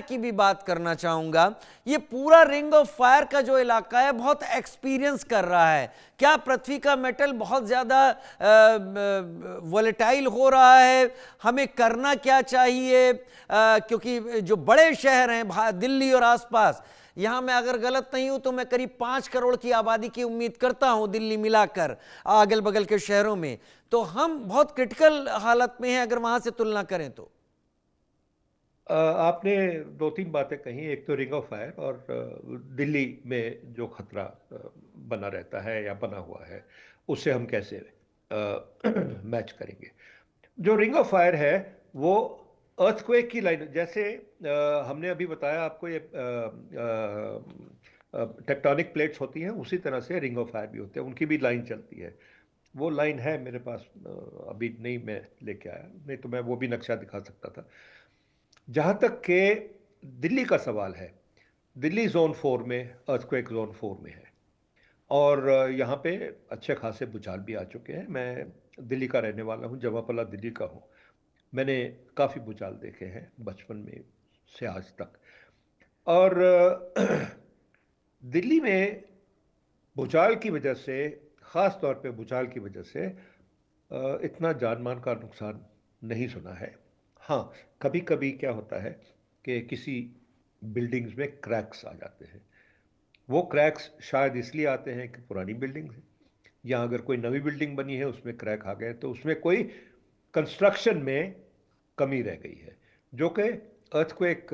की भी बात करना चाहूंगा। ये पूरा रिंग ऑफ फायर का जो इलाका है बहुत एक्सपीरियंस कर रहा है। क्या पृथ्वी का मेटल बहुत ज्यादा वोलेटाइल हो रहा है? हमें करना क्या चाहिए? क्योंकि जो बड़े शहर हैं दिल्ली और आसपास, यहां मैं अगर गलत नहीं हूं तो मैं करीब 5 करोड़ की आबादी की उम्मीद करता हूं, दिल्ली मिलाकर अगल बगल के शहरों में, तो हम बहुत क्रिटिकल हालत में हैं अगर वहां से तुलना करें तो। आपने दो तीन बातें कही। एक तो रिंग ऑफ फायर और दिल्ली में जो खतरा बना रहता है या बना हुआ है, उससे हम कैसे मैच करेंगे। जो रिंग ऑफ फायर है वो अर्थक्वेक की लाइन, जैसे हमने अभी बताया आपको, ये टेक्टोनिक प्लेट्स होती हैं, उसी तरह से रिंग ऑफ फायर भी होते हैं, उनकी भी लाइन चलती है। वो लाइन है मेरे पास, अभी नहीं मैं लेके आया, नहीं तो मैं वो भी नक्शा दिखा सकता था। जहाँ तक कि दिल्ली का सवाल है, दिल्ली जोन 4 में, अर्थक्वेक जोन 4 में है, और यहाँ पे अच्छे खासे भूचाल भी आ चुके हैं। मैं दिल्ली का रहने वाला हूँ, जमा पला दिल्ली का हूँ। मैंने काफ़ी भूचाल देखे हैं बचपन में से आज तक। और दिल्ली में भूचाल की वजह से, ख़ास तौर पे भूचाल की वजह से इतना जान मान का नुकसान नहीं सुना है। हाँ, कभी कभी क्या होता है कि किसी बिल्डिंग्स में क्रैक्स आ जाते हैं। वो क्रैक्स शायद इसलिए आते हैं कि पुरानी बिल्डिंग है, या अगर कोई नवी बिल्डिंग बनी है उसमें क्रैक आ गए तो उसमें कोई कंस्ट्रक्शन में कमी रह गई है, जो कि अर्थक्वेक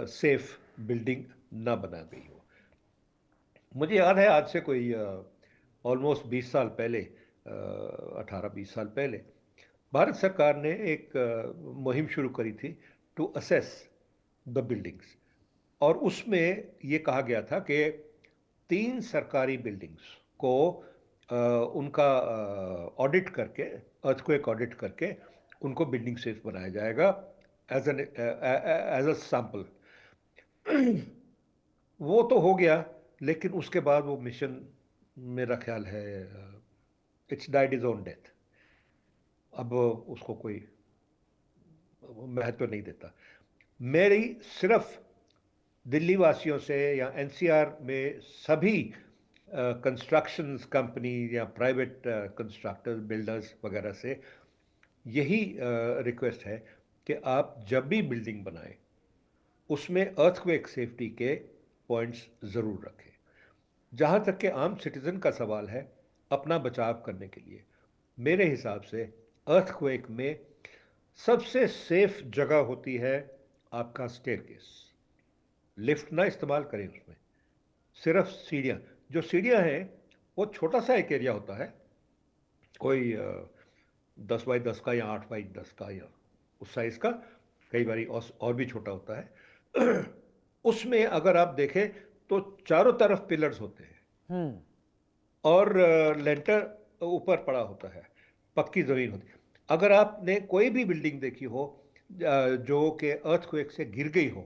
सेफ बिल्डिंग ना बना गई हो। मुझे याद है आज से कोई ऑलमोस्ट 20 साल पहले, 18-20 साल पहले, भारत सरकार ने एक मुहिम शुरू करी थी टू असेस द बिल्डिंग्स। और उसमें ये कहा गया था कि 3 सरकारी बिल्डिंग्स को उनका ऑडिट करके, अर्थक्वेक ऑडिट करके, उनको बिल्डिंग सेफ बनाया जाएगा एज अ सैंपल। वो तो हो गया, लेकिन उसके बाद वो मिशन, मेरा ख्याल है, it's died is own death. अब उसको कोई महत्व नहीं देता। मेरी सिर्फ दिल्ली वासियों से या एनसीआर में सभी कंस्ट्रक्शंस कंपनी या प्राइवेट कंस्ट्रक्टर्स, बिल्डर्स वगैरह से यही रिक्वेस्ट है कि आप जब भी बिल्डिंग बनाएं उसमें अर्थक्वेक सेफ्टी के पॉइंट्स ज़रूर रखें। जहाँ तक कि आम सिटीज़न का सवाल है, अपना बचाव करने के लिए मेरे हिसाब से अर्थक्वेक में सबसे सेफ जगह होती है आपका स्टेयरकेस। लिफ्ट ना इस्तेमाल करें उसमें, सिर्फ सीढ़ियाँ। जो सीढ़ियाँ हैं वो छोटा सा एक एरिया होता है, कोई 10 बाई 10 का या 8 बाई 10 का या उस साइज़ का, कई बार और भी छोटा होता है। उसमें अगर आप देखें तो चारों तरफ पिलर्स होते हैं और लेंटर ऊपर पड़ा होता है, पक्की ज़मीन होती है। अगर आपने कोई भी बिल्डिंग देखी हो जो कि अर्थक्वेक से गिर गई हो,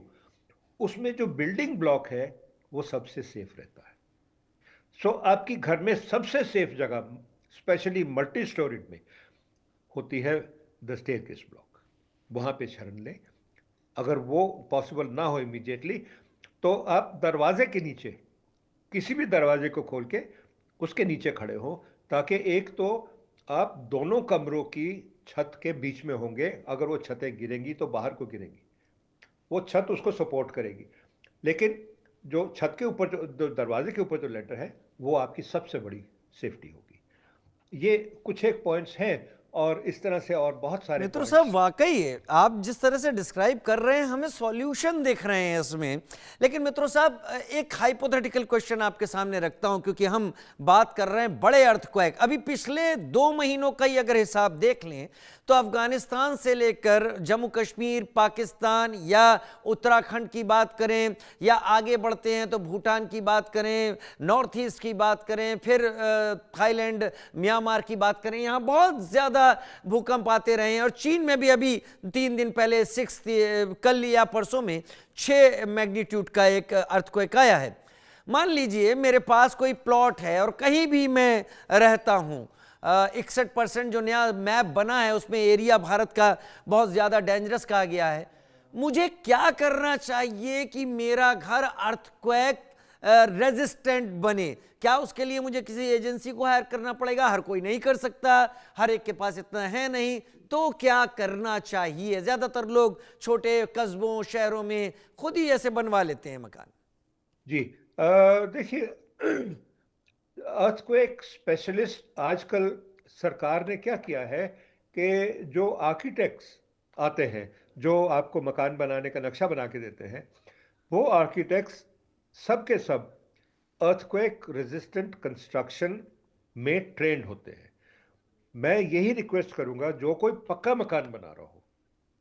उसमें जो बिल्डिंग ब्लॉक है वो सबसे सेफ रहता है। सो आपकी घर में सबसे सेफ जगह, स्पेशली मल्टी स्टोरीड में, होती है द स्टेयरकेस ब्लॉक। वहाँ पे शरण लें। अगर वो पॉसिबल ना हो इमीडिएटली, तो आप दरवाजे के नीचे, किसी भी दरवाजे को खोल के उसके नीचे खड़े हो, ताकि एक तो आप दोनों कमरों की छत के बीच में होंगे। अगर वो छतें गिरेंगी तो बाहर को गिरेंगी, वो छत उसको सपोर्ट करेगी, लेकिन जो छत के ऊपर, जो दरवाजे के ऊपर जो लेटर है, वो आपकी सबसे बड़ी सेफ्टी होगी। ये कुछ एक पॉइंट्स हैं, और इस तरह से और बहुत सारे मित्र साहब, पॉइंट्स। वाकई है आप जिस तरह से डिस्क्राइब कर रहे हैं हमें सॉल्यूशन दिख रहे हैं इसमें। लेकिन मित्रों साहब, एक हाइपोथेटिकल क्वेश्चन आपके सामने रखता हूं, क्योंकि हम बात कर रहे हैं बड़े अर्थक्वेक। अभी पिछले 2 महीनों का ही अगर हिसाब देख लें तो अफगानिस्तान से लेकर जम्मू कश्मीर, पाकिस्तान या उत्तराखंड की बात करें, या आगे बढ़ते हैं तो भूटान की बात करें, नॉर्थ ईस्ट की बात करें, फिर थाईलैंड, म्यांमार की बात करें, यहाँ बहुत ज्यादा भूकंप आते रहे हैं। और चीन में भी अभी 3 दिन पहले 6, कल या परसों में 6 मैग्नीट्यूड का एक अर्थक्वेक आया है। मान लीजिए मेरे पास कोई प्लॉट है और कहीं भी मैं रहता हूं, 61% जो नया मैप बना है उसमें एरिया भारत का बहुत ज्यादा डेंजरस कहा गया है। मुझे क्या करना चाहिए कि मेरा घर अर्थक्वेक रेजिस्टेंट बने? क्या उसके लिए मुझे किसी एजेंसी को हायर करना पड़ेगा? हर कोई नहीं कर सकता, हर एक के पास इतना है नहीं, तो क्या करना चाहिए? ज्यादातर लोग छोटे कस्बों शहरों में खुद ही ऐसे बनवा लेते हैं मकान। जी, देखिए, अर्थक्वेक स्पेशलिस्ट आजकल सरकार ने क्या किया है कि जो आर्किटेक्ट्स आते हैं, जो आपको मकान बनाने का नक्शा बना के देते हैं, वो आर्किटेक्ट्स सब के सब अर्थक्वेक रेजिस्टेंट कंस्ट्रक्शन में ट्रेंड होते हैं। मैं यही रिक्वेस्ट करूंगा, जो कोई पक्का मकान बना रहा हो,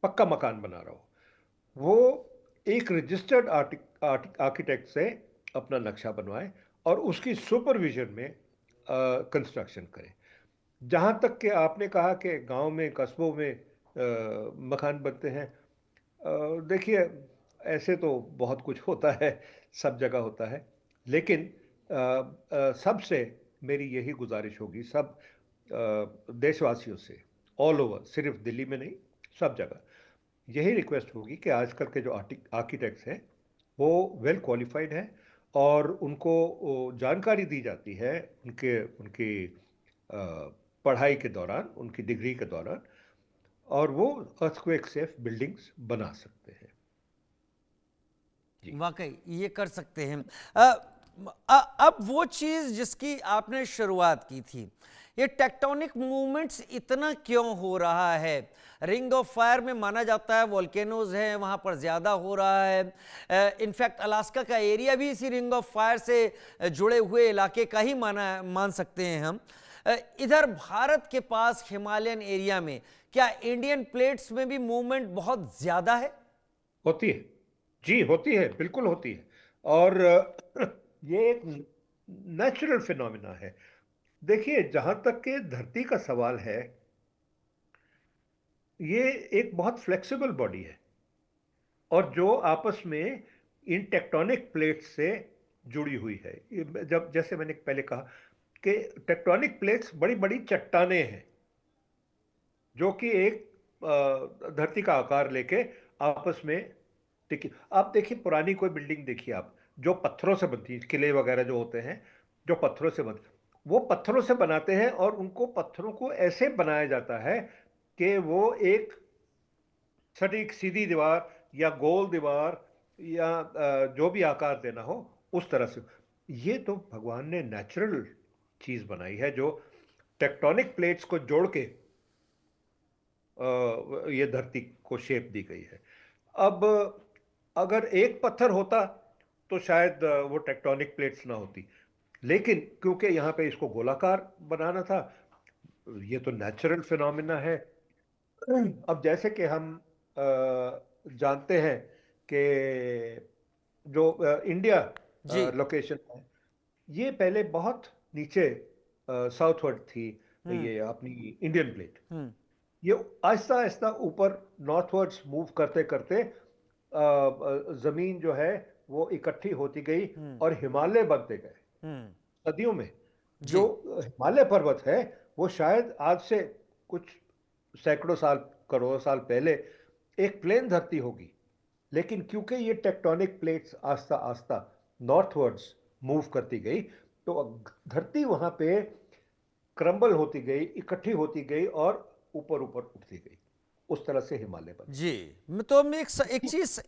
पक्का मकान बना रहा हो, वो एक रजिस्टर्ड आर्किटेक्ट से अपना नक्शा बनवाए और उसकी सुपरविजन में कंस्ट्रक्शन करे। जहाँ तक कि आपने कहा कि गांव में, कस्बों में मकान बनते हैं, देखिए, ऐसे तो बहुत कुछ होता है, सब जगह होता है, लेकिन सबसे मेरी यही गुजारिश होगी, सब देशवासियों से, ऑल ओवर, सिर्फ दिल्ली में नहीं, सब जगह यही रिक्वेस्ट होगी कि आजकल के जो आर्किटेक्ट्स हैं वो वेल क्वालिफाइड हैं और उनको जानकारी दी जाती है उनके उनकी पढ़ाई के दौरान, उनकी डिग्री के दौरान, और वो अर्थक्वेक सेफ बिल्डिंग्स बना सकते हैं। वाकई ये कर सकते हैं। अब वो चीज जिसकी आपने शुरुआत की थी, ये टेक्टोनिक मूवमेंट्स इतना क्यों हो रहा है? रिंग ऑफ फायर में माना जाता है वोल्केनोज हैं, वहां पर ज्यादा हो रहा है। इनफैक्ट अलास्का का एरिया भी इसी रिंग ऑफ फायर से जुड़े हुए इलाके का ही मान सकते हैं हम। इधर भारत के पास हिमालयन एरिया में क्या इंडियन प्लेट्स में भी मूवमेंट बहुत ज्यादा है? होती है जी, होती है, बिल्कुल होती है। और ये एक नेचुरल फिनोमिना है। देखिए, जहां तक के धरती का सवाल है, ये एक बहुत फ्लेक्सिबल बॉडी है और जो आपस में इन टेक्टोनिक प्लेट्स से जुड़ी हुई है। जब, जैसे मैंने पहले कहा कि टेक्टोनिक प्लेट्स बड़ी बड़ी चट्टानें हैं जो कि एक धरती का आकार लेके आपस में टिकी। आप देखिए, पुरानी कोई बिल्डिंग देखिए आप, जो पत्थरों से बनती है, किले वगैरह जो होते हैं, जो पत्थरों से बनते, वो पत्थरों से बनाते हैं और उनको, पत्थरों को ऐसे बनाया जाता है कि वो एक सटीक सीधी दीवार या गोल दीवार या जो भी आकार देना हो उस तरह से। ये तो भगवान ने नेचुरल चीज बनाई है जो टेक्टोनिक प्लेट्स को जोड़ के ये धरती को शेप दी गई है। अब अगर एक पत्थर होता तो शायद वो टेक्टोनिक प्लेट्स ना होती, लेकिन क्योंकि यहाँ पे इसको गोलाकार बनाना था, ये तो नेचुरल फिनोमिना है। अब जैसे कि हम जानते हैं कि जो इंडिया जी। लोकेशन है, ये पहले बहुत नीचे साउथवर्ड थी, हम्म। ये अपनी इंडियन प्लेट। हम्म। ये आहिस्ता आहिस्ता ऊपर नॉर्थवर्ड्स मूव करते करते जमीन जो है वो इकट्ठी होती गई और हिमालय बनते गए हम्म। सदियों में। जो जी। हिमालय पर्वत है वो शायद आज से कुछ सैकड़ों साल, करोड़ों साल पहले एक प्लेन धरती होगी, लेकिन क्योंकि ये टेक्टोनिक प्लेट्स आस्ता आस्ता नॉर्थवर्ड्स मूव करती गई, तो धरती वहां पे क्रम्बल होती गई, इकट्ठी होती गई और ऊपर ऊपर उठती गई। उस तरह से हिमालय बना। जी, तो मैं एक चीज